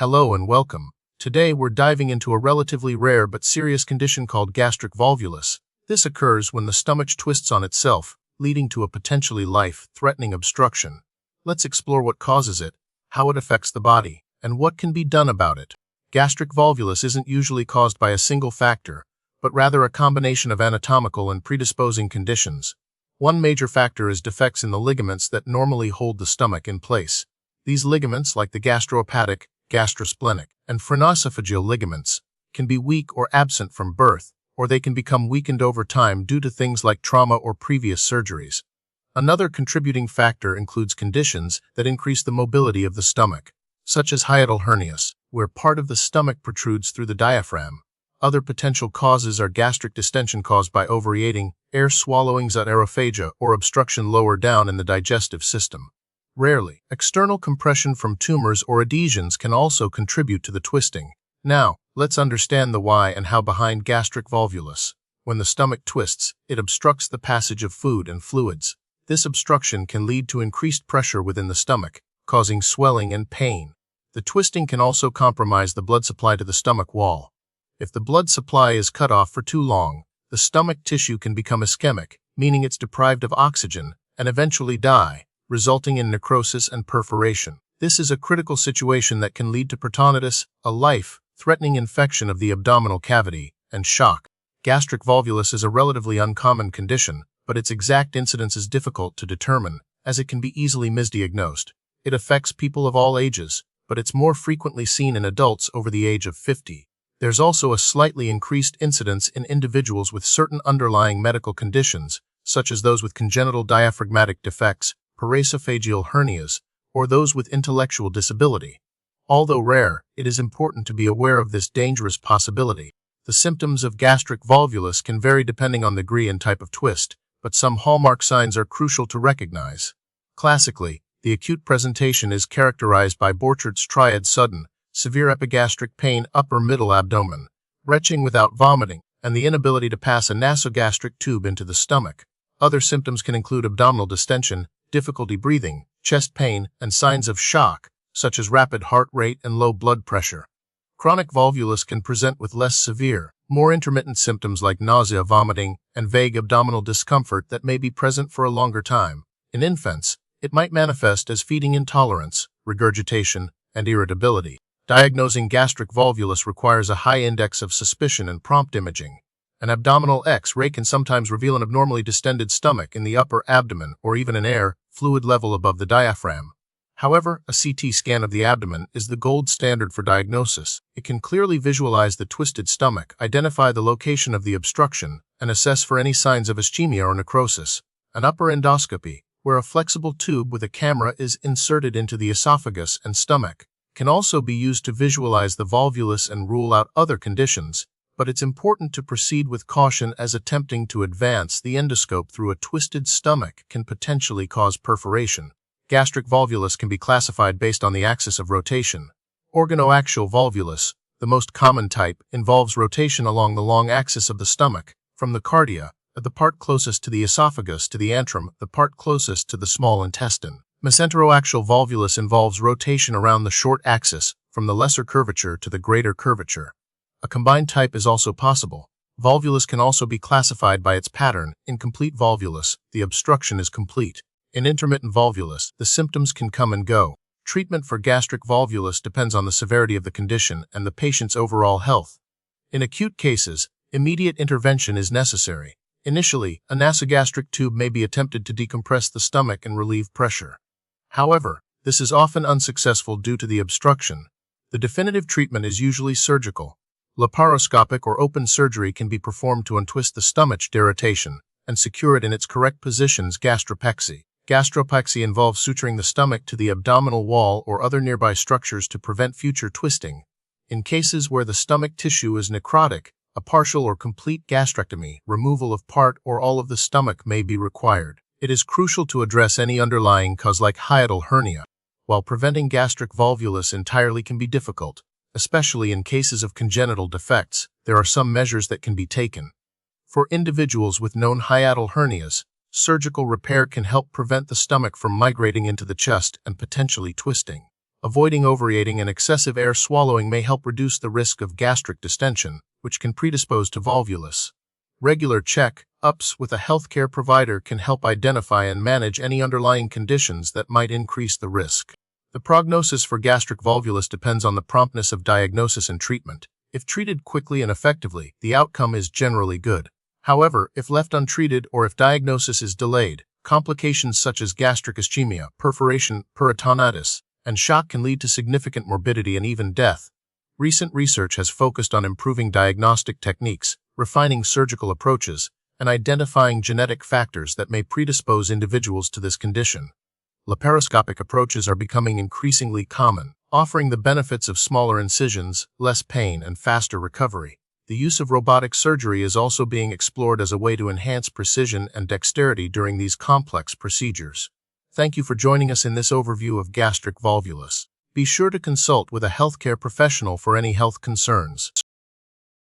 Hello and welcome. Today we're diving into a relatively rare but serious condition called gastric volvulus. This occurs when the stomach twists on itself, leading to a potentially life-threatening obstruction. Let's explore what causes it, how it affects the body, and what can be done about it. Gastric volvulus isn't usually caused by a single factor, but rather a combination of anatomical and predisposing conditions. One major factor is defects in the ligaments that normally hold the stomach in place. These ligaments, like the gastrohepatic, gastrosplenic, and phrenosophageal ligaments, can be weak or absent from birth, or they can become weakened over time due to things like trauma or previous surgeries. Another contributing factor includes conditions that increase the mobility of the stomach, such as hiatal hernias, where part of the stomach protrudes through the diaphragm. Other potential causes are gastric distension caused by overeating, air swallowings at aerophagia, or obstruction lower down in the digestive system. Rarely, external compression from tumors or adhesions can also contribute to the twisting. Now, let's understand the why and how behind gastric volvulus. When the stomach twists, it obstructs the passage of food and fluids. This obstruction can lead to increased pressure within the stomach, causing swelling and pain. The twisting can also compromise the blood supply to the stomach wall. If the blood supply is cut off for too long, the stomach tissue can become ischemic, meaning it's deprived of oxygen, and eventually die, resulting in necrosis and perforation. This is a critical situation that can lead to peritonitis, a life-threatening infection of the abdominal cavity, and shock. Gastric volvulus is a relatively uncommon condition, but its exact incidence is difficult to determine, as it can be easily misdiagnosed. It affects people of all ages, but it's more frequently seen in adults over the age of 50. There's also a slightly increased incidence in individuals with certain underlying medical conditions, such as those with congenital diaphragmatic defects, paraesophageal hernias, or those with intellectual disability. Although rare, it is important to be aware of this dangerous possibility. The symptoms of gastric volvulus can vary depending on the degree and type of twist, but some hallmark signs are crucial to recognize. Classically, the acute presentation is characterized by Borchards' triad: sudden, severe epigastric pain, upper middle abdomen, retching without vomiting, and the inability to pass a nasogastric tube into the stomach. Other symptoms can include abdominal distension, difficulty breathing, chest pain, and signs of shock, such as rapid heart rate and low blood pressure. Chronic volvulus can present with less severe, more intermittent symptoms like nausea, vomiting, and vague abdominal discomfort that may be present for a longer time. In infants, it might manifest as feeding intolerance, regurgitation, and irritability. Diagnosing gastric volvulus requires a high index of suspicion and prompt imaging. An abdominal X-ray can sometimes reveal an abnormally distended stomach in the upper abdomen or even an air, fluid level above the diaphragm. However, a CT scan of the abdomen is the gold standard for diagnosis. It can clearly visualize the twisted stomach, identify the location of the obstruction, and assess for any signs of ischemia or necrosis. An upper endoscopy, where a flexible tube with a camera is inserted into the esophagus and stomach, can also be used to visualize the volvulus and rule out other conditions. But it's important to proceed with caution, as attempting to advance the endoscope through a twisted stomach can potentially cause perforation. Gastric volvulus can be classified based on the axis of rotation. Organoaxial volvulus, the most common type, involves rotation along the long axis of the stomach, from the cardia, the part closest to the esophagus, to the antrum, the part closest to the small intestine. Mesenteroaxial volvulus involves rotation around the short axis, from the lesser curvature to the greater curvature. A combined type is also possible. Volvulus can also be classified by its pattern. In complete volvulus, the obstruction is complete. In intermittent volvulus, the symptoms can come and go. Treatment for gastric volvulus depends on the severity of the condition and the patient's overall health. In acute cases, immediate intervention is necessary. Initially, a nasogastric tube may be attempted to decompress the stomach and relieve pressure. However, this is often unsuccessful due to the obstruction. The definitive treatment is usually surgical. Laparoscopic or open surgery can be performed to untwist the stomach derotation and secure it in its correct positions. Gastropexy. Gastropexy involves suturing the stomach to the abdominal wall or other nearby structures to prevent future twisting. In cases where the stomach tissue is necrotic, a partial or complete gastrectomy, removal of part or all of the stomach, may be required. It is crucial to address any underlying cause like hiatal hernia. While preventing gastric volvulus entirely can be difficult, especially in cases of congenital defects, there are some measures that can be taken. For individuals with known hiatal hernias, surgical repair can help prevent the stomach from migrating into the chest and potentially twisting. Avoiding overeating and excessive air swallowing may help reduce the risk of gastric distension, which can predispose to volvulus. Regular check-ups with a healthcare provider can help identify and manage any underlying conditions that might increase the risk. The prognosis for gastric volvulus depends on the promptness of diagnosis and treatment. If treated quickly and effectively, the outcome is generally good. However, if left untreated or if diagnosis is delayed, complications such as gastric ischemia, perforation, peritonitis, and shock can lead to significant morbidity and even death. Recent research has focused on improving diagnostic techniques, refining surgical approaches, and identifying genetic factors that may predispose individuals to this condition. Laparoscopic approaches are becoming increasingly common, offering the benefits of smaller incisions, less pain, and faster recovery. The use of robotic surgery is also being explored as a way to enhance precision and dexterity during these complex procedures. Thank you for joining us in this overview of gastric volvulus. Be sure to consult with a healthcare professional for any health concerns.